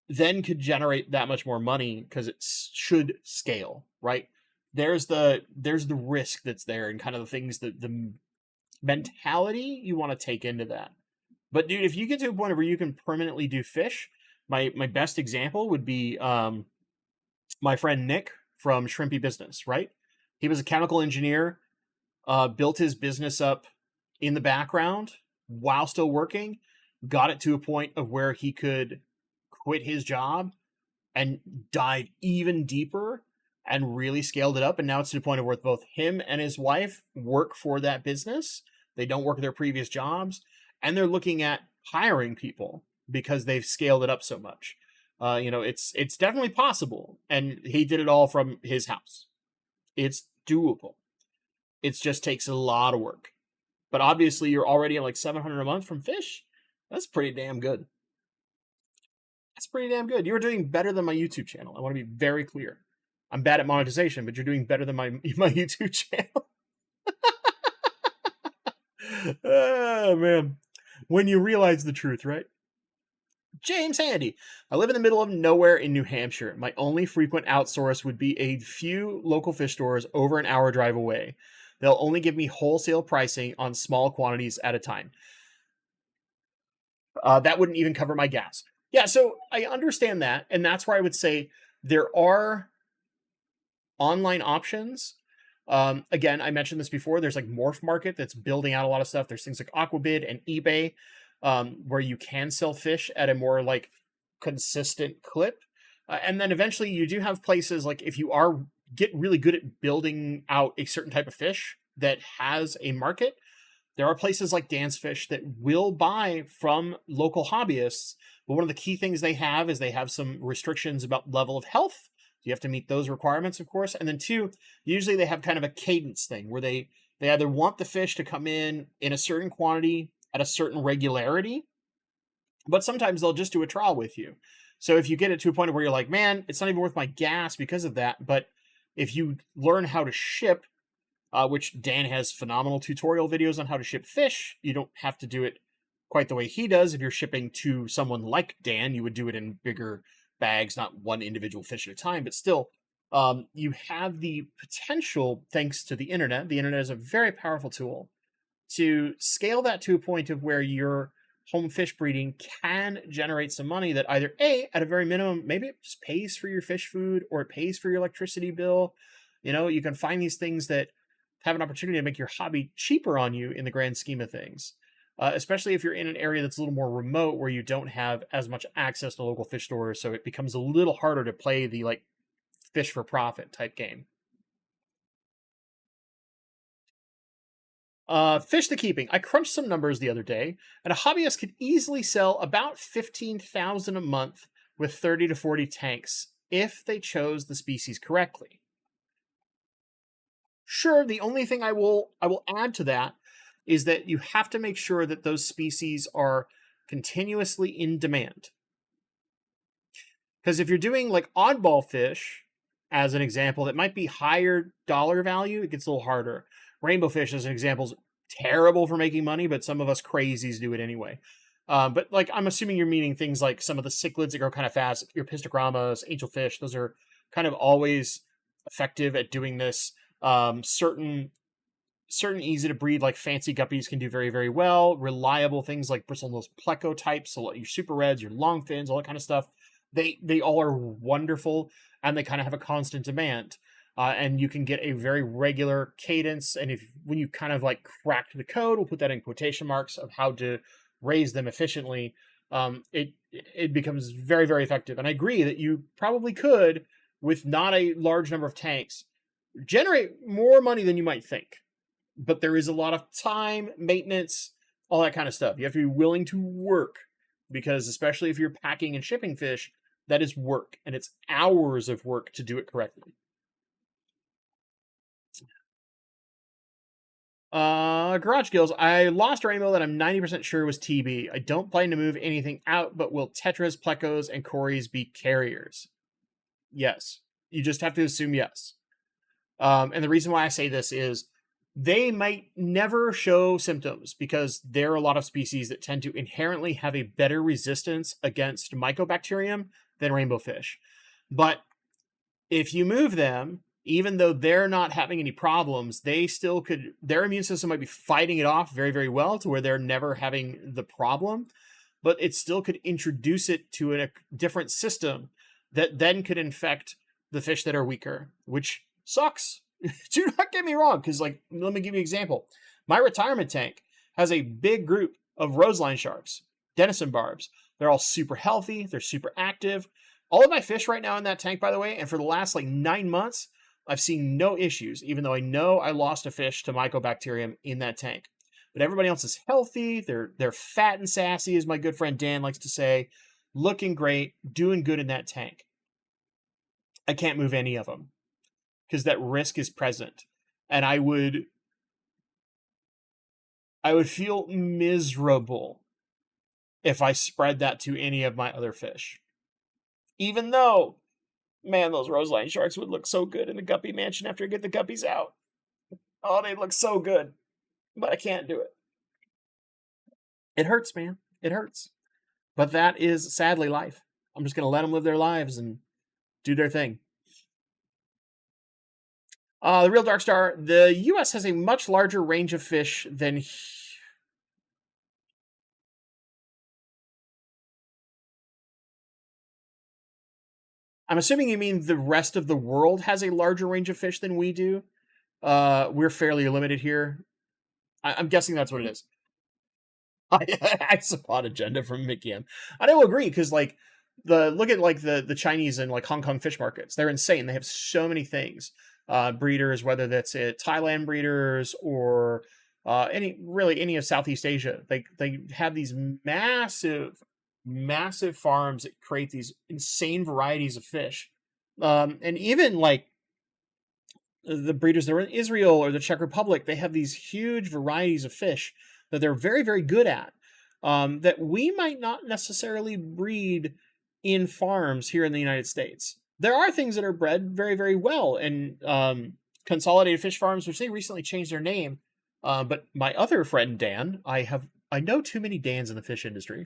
then could generate that much more money because it should scale, right? There's the risk that's there, and kind of the things that the mentality you want to take into that. But dude, if you get to a point where you can permanently do fish, my best example would be my friend Nick from Shrimpy Business, right? He was a chemical engineer, built his business up in the background while still working, got it to a point of where he could quit his job and dive even deeper and really scaled it up. And now it's to the point of where both him and his wife work for that business. They don't work their previous jobs, and they're looking at hiring people because they've scaled it up so much. It's definitely possible, and he did it all from his house. It's doable. It just takes a lot of work. But obviously, you're already at like $700 a month from fish. That's pretty damn good. That's pretty damn good. You're doing better than my YouTube channel. I want to be very clear. I'm bad at monetization, but you're doing better than my YouTube channel. Oh, man. When you realize the truth, right? James Handy. I live in the middle of nowhere in New Hampshire. My only frequent outsource would be a few local fish stores over an hour drive away. They'll only give me wholesale pricing on small quantities at a time. That wouldn't even cover my gas. Yeah, so I understand that, and that's where I would say there are online options. Again, I mentioned this before. There's like Morph Market that's building out a lot of stuff. There's things like Aquabid and eBay, where you can sell fish at a more like consistent clip. And then eventually you do have places like, if you get really good at building out a certain type of fish that has a market, there are places like Dan's Fish that will buy from local hobbyists. But one of the key things they have is they have some restrictions about level of health. You have to meet those requirements, of course. And then two, usually they have kind of a cadence thing where they either want the fish to come in a certain quantity at a certain regularity, but sometimes they'll just do a trial with you. So if you get it to a point where you're like, man, it's not even worth my gas because of that. But if you learn how to ship, which Dan has phenomenal tutorial videos on how to ship fish, you don't have to do it quite the way he does. If you're shipping to someone like Dan, you would do it in bigger bags, not one individual fish at a time, but still, you have the potential, thanks to the internet. The internet is a very powerful tool to scale that to a point of where your home fish breeding can generate some money that either at a very minimum, maybe it just pays for your fish food or it pays for your electricity bill. You can find these things that have an opportunity to make your hobby cheaper on you in the grand scheme of things. Especially if you're in an area that's a little more remote where you don't have as much access to local fish stores, so it becomes a little harder to play the like fish for profit type game. Fish to keeping. I crunched some numbers the other day, and a hobbyist could easily sell about $15,000 a month with 30 to 40 tanks if they chose the species correctly. Sure, the only thing I will add to that is that you have to make sure that those species are continuously in demand. Because if you're doing like oddball fish, as an example, that might be higher dollar value, it gets a little harder. Rainbow fish, as an example, is terrible for making money, but some of us crazies do it anyway. But like, I'm assuming you're meaning things like some of the cichlids that grow kind of fast, your pistogrammas, angelfish, those are kind of always effective at doing this. Certain easy to breed like fancy guppies can do very, very well. Reliable things like bristlenose pleco types, so your super reds, your long fins, all that kind of stuff. They all are wonderful, and they kind of have a constant demand. And you can get a very regular cadence. And when you kind of like cracked the code, we'll put that in quotation marks, of how to raise them efficiently, it becomes very, very effective. And I agree that you probably could, with not a large number of tanks, generate more money than you might think. But there is a lot of time, maintenance, all that kind of stuff. You have to be willing to work, because especially if you're packing and shipping fish, that is work, and it's hours of work to do it correctly. Garage Gills. I lost a rainbow that I'm 90% sure was TB. I don't plan to move anything out, but will Tetras, Plecos, and Cories be carriers? Yes. You just have to assume yes. And the reason why I say this is they might never show symptoms because there are a lot of species that tend to inherently have a better resistance against mycobacterium than rainbow fish. But if you move them, even though they're not having any problems, they still could, their immune system might be fighting it off very, very well to where they're never having the problem, but it still could introduce it to a different system that then could infect the fish that are weaker, which sucks. Do not get me wrong, because like, let me give you an example. My retirement tank has a big group of roseline sharks, denison barbs. They're all super healthy. They're super active. All of my fish right now in that tank, by the way, and for the last like 9 months, I've seen no issues, even though I know I lost a fish to mycobacterium in that tank. But everybody else is healthy. They're fat and sassy, as my good friend Dan likes to say, looking great, doing good in that tank. I can't move any of them because that risk is present, and I would feel miserable if I spread that to any of my other fish. Even though, man, those roseline sharks would look so good in the guppy mansion after I get the guppies out. Oh, they look so good, but I can't do it. It hurts, man. It hurts. But that is sadly life. I'm just going to let them live their lives and do their thing. The Real Dark Star, the U.S. has a much larger range of fish than... I'm assuming you mean the rest of the world has a larger range of fish than we do. We're fairly limited here. I'm guessing that's what it is. I support agenda from Mickey M. I don't agree because like look at like the Chinese and like Hong Kong fish markets. They're insane. They have so many things. Breeders, whether that's Thailand breeders or any of Southeast Asia. They have these massive farms that create these insane varieties of fish. And even like the breeders that are in Israel or the Czech Republic, they have these huge varieties of fish that they're very, very good at, that we might not necessarily breed in farms here in the United States. There are things that are bred very, very well in consolidated fish farms, which they recently changed their name. But my other friend, Dan, I know too many Dans in the fish industry.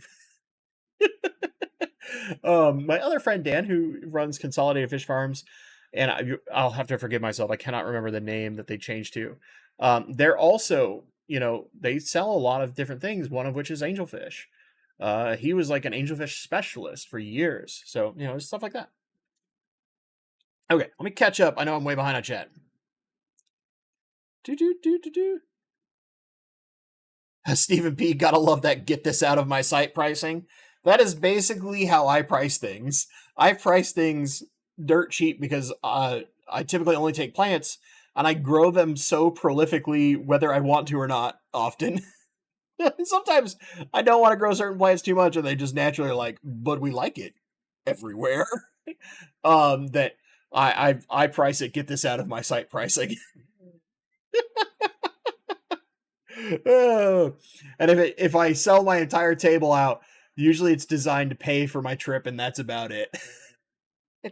My other friend, Dan, who runs consolidated fish farms, and I'll have to forgive myself. I cannot remember the name that they changed to. They're also, they sell a lot of different things, one of which is angelfish. He was like an angelfish specialist for years. So, stuff like that. Okay, let me catch up. I know I'm way behind on chat. Stephen P, gotta love that get this out of my site pricing. That is basically how I price things. I price things dirt cheap because I typically only take plants and I grow them so prolifically whether I want to or not often. Sometimes I don't want to grow certain plants too much and they just naturally are like, but we like it everywhere. That I price it, get this out of my site pricing. And if I sell my entire table out, usually it's designed to pay for my trip and that's about it.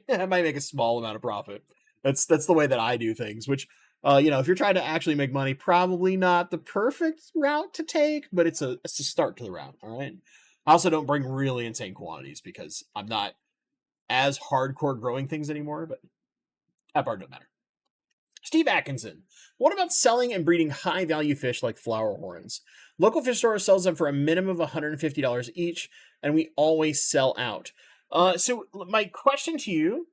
I might make a small amount of profit. That's the way that I do things, which, if you're trying to actually make money, probably not the perfect route to take, but it's a start to the route. All right. I also don't bring really insane quantities because I'm not as hardcore growing things anymore, but that part don't matter. Steve Atkinson, what about selling and breeding high value fish like flower horns? Local fish store sells them for a minimum of $150 each, and we always sell out. So my question to you,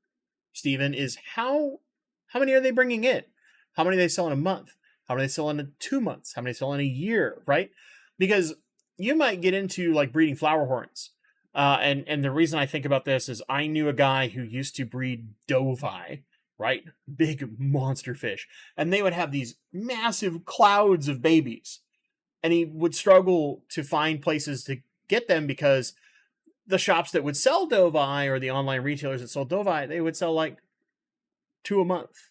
Stephen, is how many are they bringing in? How many do they sell in a month? How many do they sell in 2 months? How many sell in a year, right? Because you might get into like breeding flower horns. And the reason I think about this is I knew a guy who used to breed dovi, right? Big monster fish. And they would have these massive clouds of babies. And he would struggle to find places to get them because the shops that would sell dovi or the online retailers that sold dovi, they would sell like 2 a month.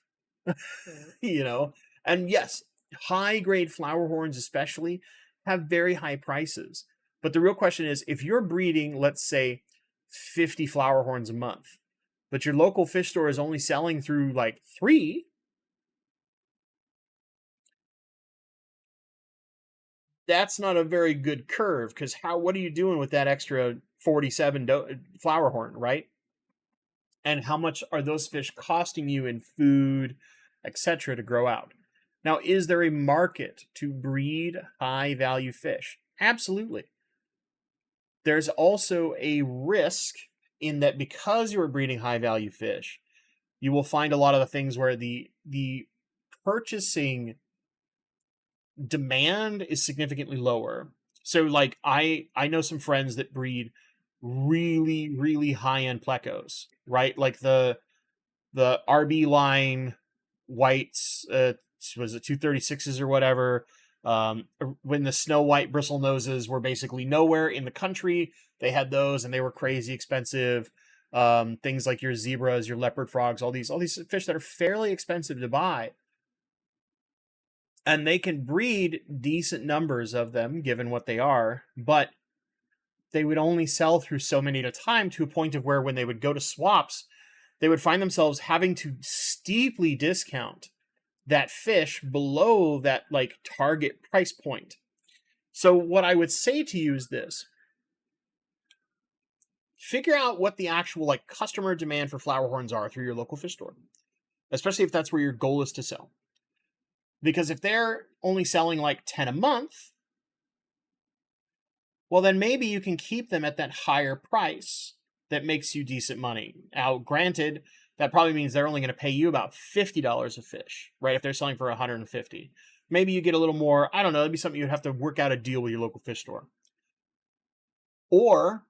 And yes, high grade flower horns especially have very high prices. But the real question is, if you're breeding, let's say 50 flower horns a month, but your local fish store is only selling through like 3, that's not a very good curve, because what are you doing with that extra 47 flower horn, right? And how much are those fish costing you in food, etc., to grow out? Now, is there a market to breed high value fish? Absolutely. There's also a risk in that, because you're breeding high value fish, you will find a lot of the things where the purchasing demand is significantly lower. So like I know some friends that breed really really high end plecos, right? Like the RB line whites, was it 236s or whatever. When the snow white bristle noses were basically nowhere in the country, they had those and they were crazy expensive. Things like your zebras, your leopard frogs, all these fish that are fairly expensive to buy, and they can breed decent numbers of them given what they are, but they would only sell through so many at a time, to a point of where when they would go to swaps, they would find themselves having to steeply discount that fish below that like target price point. So what I would say to you is this: figure out what the actual like customer demand for flower horns are through your local fish store, especially if that's where your goal is to sell. Because if they're only selling like 10 a month, well, then maybe you can keep them at that higher price that makes you decent money. Now, granted, that probably means they're only going to pay you about $50 a fish, right? If they're selling for 150, maybe you get a little more. I don't know. It'd be something you'd have to work out a deal with your local fish store, or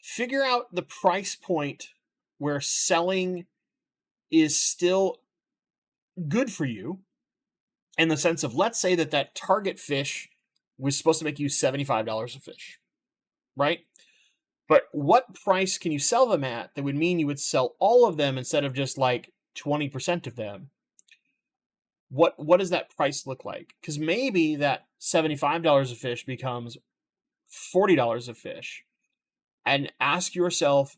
figure out the price point where selling is still good for you, in the sense of, let's say that target fish was supposed to make you $75 a fish, right? But what price can you sell them at that would mean you would sell all of them instead of just like 20% of them? What does that price look like? Because maybe that $75 a fish becomes $40 a fish. And ask yourself,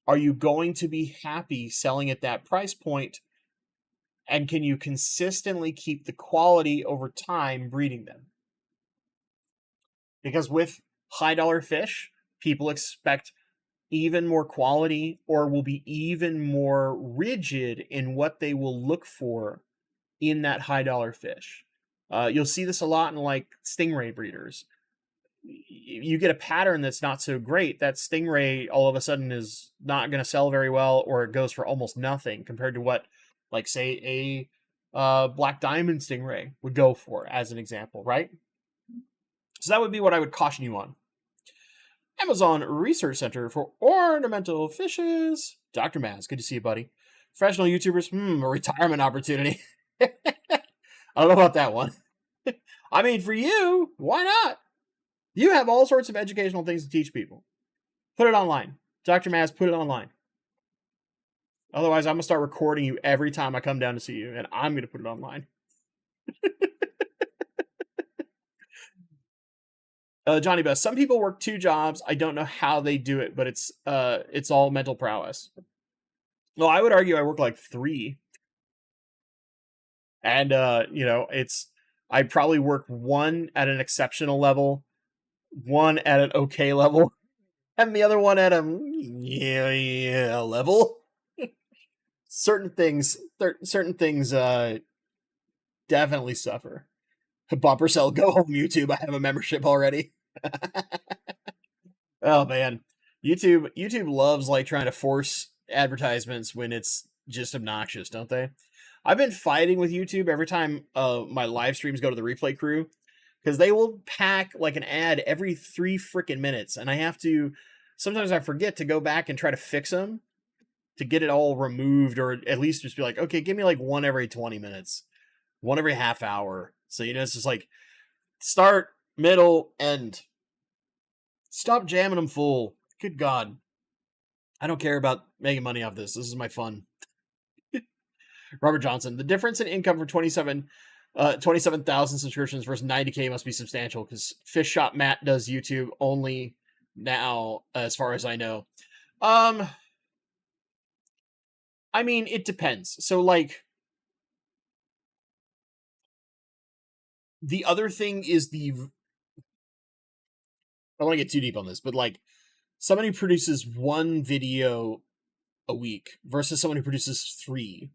are you going to be happy selling at that price point? And can you consistently keep the quality over time breeding them? Because with high dollar fish, people expect even more quality, or will be even more rigid in what they will look for in that high dollar fish. You'll see this a lot in like stingray breeders. You get a pattern that's not so great, that stingray all of a sudden is not going to sell very well, or it goes for almost nothing compared to what, like, say, a black diamond stingray would go for, as an example, right? So that would be what I would caution you on. Amazon Research Center for Ornamental Fishes. Dr. Maz, good to see you, buddy. Professional YouTubers, a retirement opportunity. I don't know about that one. I mean, for you, why not? You have all sorts of educational things to teach people. Put it online. Dr. Maz, put it online. Otherwise, I'm going to start recording you every time I come down to see you, and I'm going to put it online. Johnny Best, some people work 2 jobs. I don't know how they do it, but it's all mental prowess. Well, I would argue I work like 3. And I probably work 1 at an exceptional level, 1 at an okay level, and the other one at a level. certain things definitely suffer. Bumper cell, go home, YouTube. I have a membership already. Oh man, YouTube loves like trying to force advertisements when it's just obnoxious, don't they? I've been fighting with YouTube every time my live streams go to the replay crew, because they will pack like an ad every 3 freaking minutes, and I have to. Sometimes I forget to go back and try to fix them to get it all removed, or at least just be like, okay, give me like 1 every 20 minutes, 1 every half hour. So it's just like start, middle, end. Stop jamming them full. Good God. I don't care about making money off this. This is my fun. Robert Johnson, the difference in income for 27 27,000 subscriptions versus 90K must be substantial because Fish Shop Matt does YouTube only now, as far as I know. I mean, it depends. So, like, the other thing is I don't want to get too deep on this, but like, somebody who produces one video a week versus someone who produces three,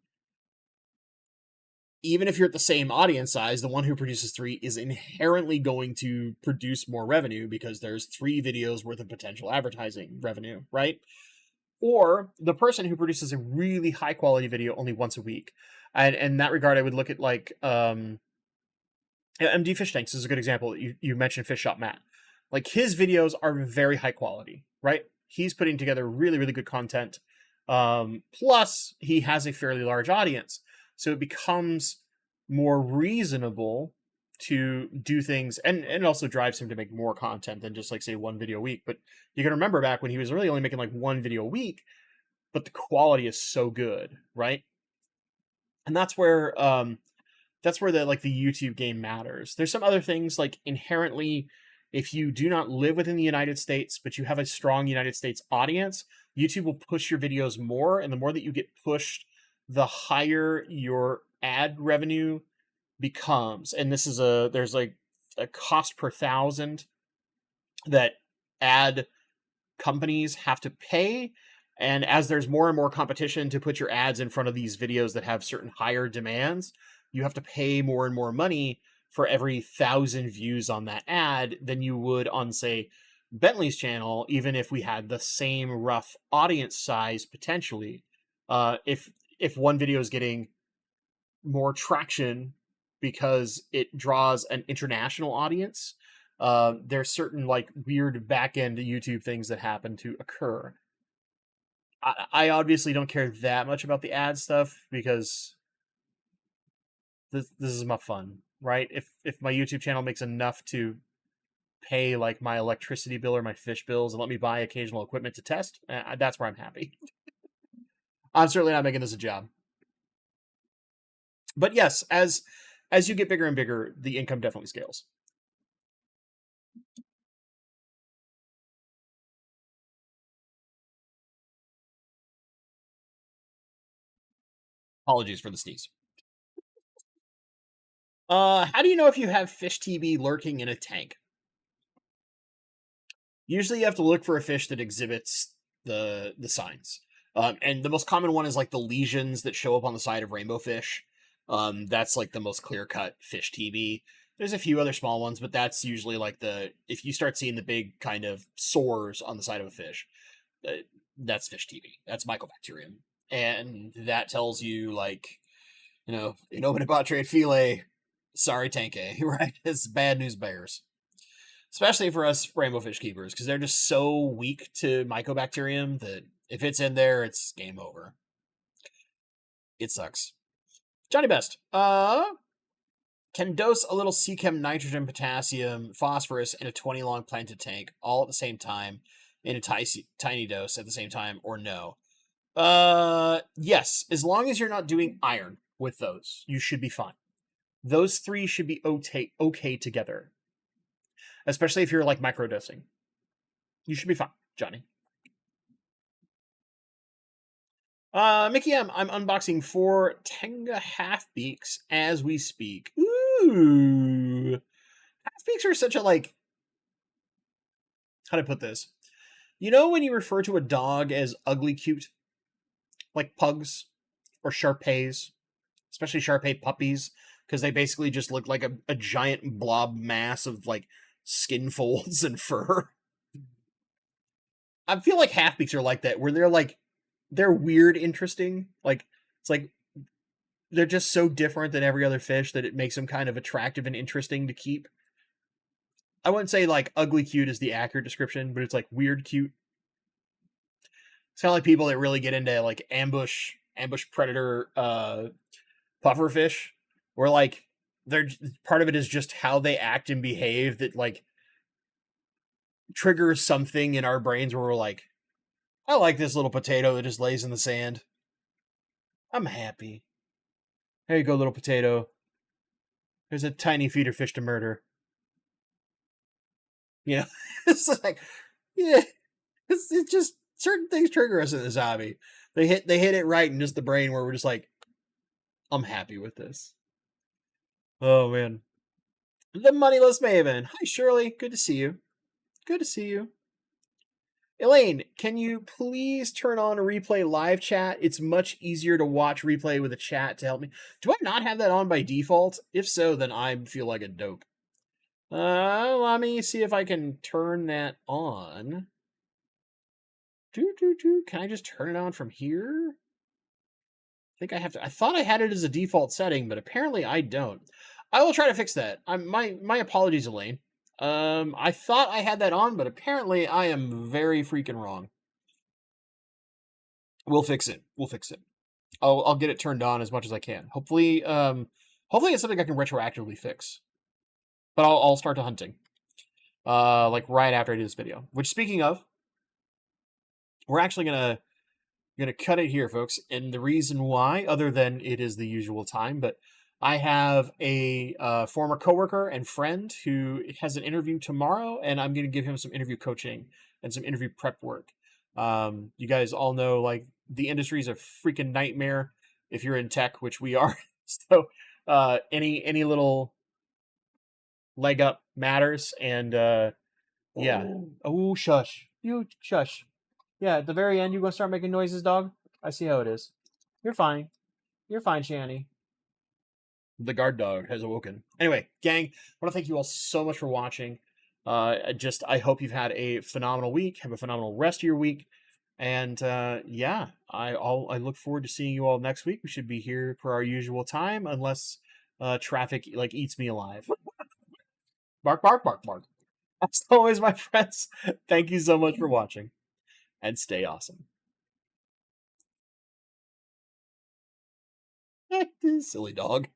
even if you're at the same audience size, the one who produces three is inherently going to produce more revenue because there's 3 videos worth of potential advertising revenue, right? Or the person who produces a really high quality video only once a week. And in that regard, I would look at like MD Fish Tanks is a good example. You mentioned Fish Shop Matt. Like his videos are very high quality, right? He's putting together really, really good content. Plus, he has a fairly large audience. So it becomes more reasonable to do things, and it also drives him to make more content than just like say one video a week. But you can remember back when he was really only making like one video a week, but the quality is so good, right? And that's where the like the YouTube game matters. There's some other things like inherently, if you do not live within the United States, but you have a strong United States audience, YouTube will push your videos more, and the more that you get pushed, the higher your ad revenue becomes. And there's like a cost per thousand that ad companies have to pay. And as there's more and more competition to put your ads in front of these videos that have certain higher demands, you have to pay more and more money for every 1,000 views on that ad than you would on, say, Bentley's channel, even if we had the same rough audience size potentially. If one video is getting more traction because it draws an international audience, there's certain like weird back end YouTube things that happen to occur. I obviously don't care that much about the ad stuff because this is my fun, right? If my YouTube channel makes enough to pay like my electricity bill or my fish bills and let me buy occasional equipment to test, that's where I'm happy. I'm certainly not making this a job. But yes, as you get bigger and bigger, the income definitely scales. Apologies for the sneeze. How do you know if you have fish TB lurking in a tank? Usually you have to look for a fish that exhibits the signs. And the most common one is like the lesions that show up on the side of rainbow fish. That's like the most clear cut fish TB. There's a few other small ones, but that's usually like if you start seeing the big kind of sores on the side of a fish, that's fish TB. That's mycobacterium. And that tells you like, in open trade fillet, sorry tanke, right? It's bad news bears. Especially for us rainbow fish keepers, because they're just so weak to mycobacterium that if it's in there, it's game over. It sucks. Johnny Best. Can dose a little C-Chem nitrogen, potassium, phosphorus in a 20 long planted tank all at the same time in a tiny dose at the same time, or no? Yes. As long as you're not doing iron with those, you should be fine. Those 3 should be okay together. Especially if you're like microdosing. You should be fine, Johnny. Mickey M, I'm unboxing 4 Tenga half beaks as we speak. Ooh. Half beaks are such a like, how to put this? You know when you refer to a dog as ugly cute? Like pugs or Shar-Peis, especially Shar-Pei puppies, because they basically just look like a giant blob mass of like skin folds and fur. I feel like half beaks are like that, where they're weird, interesting. Like it's like they're just so different than every other fish that it makes them kind of attractive and interesting to keep. I wouldn't say like ugly cute is the accurate description, but it's like weird cute. It's kind of like people that really get into like ambush predator puffer fish, where like they're part of it is just how they act and behave that like triggers something in our brains where we're like, I like this little potato that just lays in the sand. I'm happy. Here you go, little potato. There's a tiny feeder fish to murder. You know, it's like, yeah, it's just certain things trigger us in this hobby. They hit it right in just the brain where we're just like, I'm happy with this. Oh man, the Moneyless Maven. Hi Shirley, good to see you. Good to see you. Elaine, can you please turn on a replay live chat? It's much easier to watch replay with a chat to help me. Do I not have that on by default? If so, then I feel like a dope. Let me see if I can turn that on. Can I just turn it on from here? I think I have to. I thought I had it as a default setting, but apparently I don't. I will try to fix that. My apologies, Elaine. I thought I had that on, but apparently I am very freaking wrong. We'll fix it. We'll fix it. I'll get it turned on as much as I can. Hopefully it's something I can retroactively fix. But I'll start to hunting. Like right after I do this video. Which, speaking of, we're actually gonna cut it here, folks. And the reason why, other than it is the usual time, but I have a former coworker and friend who has an interview tomorrow, and I'm gonna give him some interview coaching and some interview prep work. You guys all know, like, the industry is a freaking nightmare if you're in tech, which we are. So any little leg up matters, and yeah. Oh, shush. You shush. Yeah, at the very end, you gonna start making noises, dog? I see how it is. You're fine. You're fine, Shanny. The guard dog has awoken. Anyway, gang, I want to thank you all so much for watching. I hope you've had a phenomenal week. Have a phenomenal rest of your week. And yeah, I look forward to seeing you all next week. We should be here for our usual time, unless traffic like eats me alive. Bark, bark, bark, bark. As always, my friends, thank you so much for watching, and stay awesome. Silly dog.